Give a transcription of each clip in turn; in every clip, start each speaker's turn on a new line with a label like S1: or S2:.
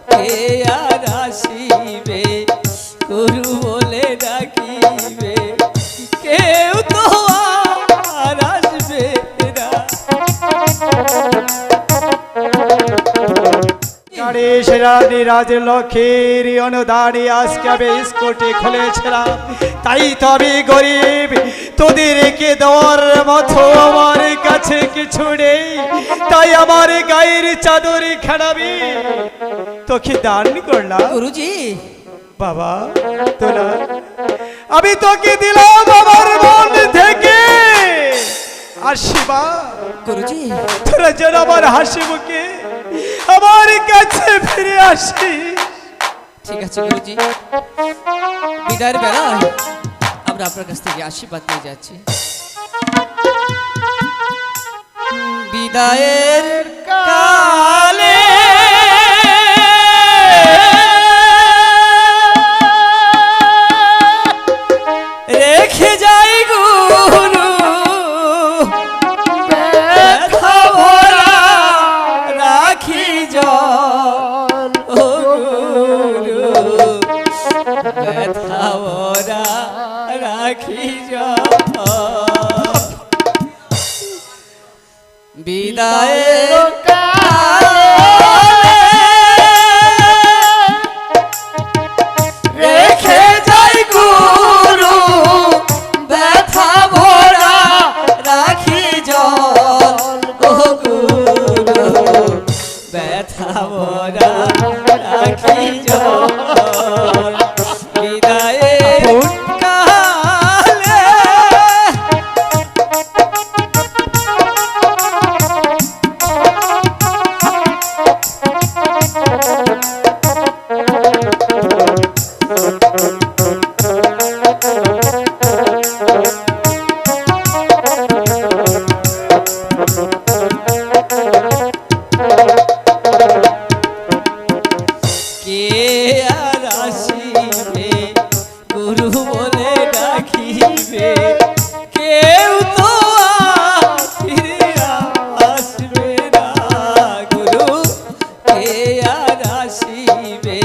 S1: কে আর আসিবে গুরু বলে ডাকিবে কেউ তো আর আসবে না।
S2: গণেশ রানী রাজলক্ষ্মীর অনুদানে আজকে আমি স্কুলটি খুলেছিলাম, তাই তো আমি গরিব, তোদেরকে দেওয়ার মতো আমার কাছে কিছু নেই, তাই আমার গায়ের চাদর খানাবি তোকে দান করলাম।
S1: গুরুজি
S2: বাবা তোরা, আমি তোকে দিলাম আমার মন থেকে আশীর্বাদ।
S1: গুরুজি
S2: তোরা যেন আমার হাসি মুখে আমার কাছে ফিরে আসি।
S1: ঠিক আছে গুরুজি, বিদায়ের বেলায় আমরা আপনার কাছ থেকে আশীর্বাদ নিয়ে যাচ্ছি। বিদায়ের কালে রেখে যাই গুরু ব্যথা ভরা রাখি জল, ও গুরু ব্যথা ভরা রাখি জল। বিদায়ের কালে রেখে যাই গুরু ব্যথা ভরা রাখি জল, ও গুরু ব্যথা ভরা রাখি জল। বিদায়ের কালে কে আর আসিবে গুরু বলে ডাকিবে কেউ তো আর ফিরে আসবে না। গুরু কে আর আসিবে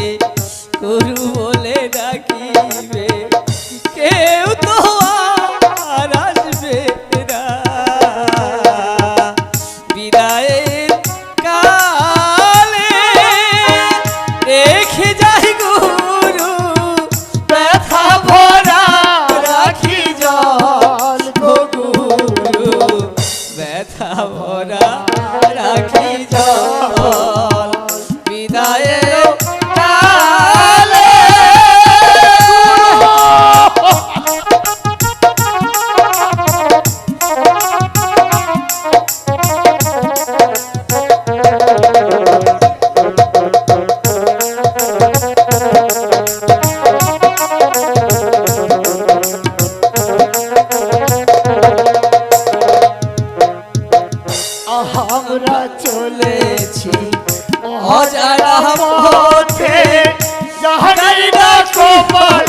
S1: গুরু বলে ডাকিবে কেউ তো আর আসবে না। বিদায়ের কালে রেখে যাই গুরু ব্যথা ভরা রাখি জল, ও গুরু ব্যথা ভরা রাখি জল। বিদায়ের কালে আমরা চলেছি অজানা পথে, জানি না কপাল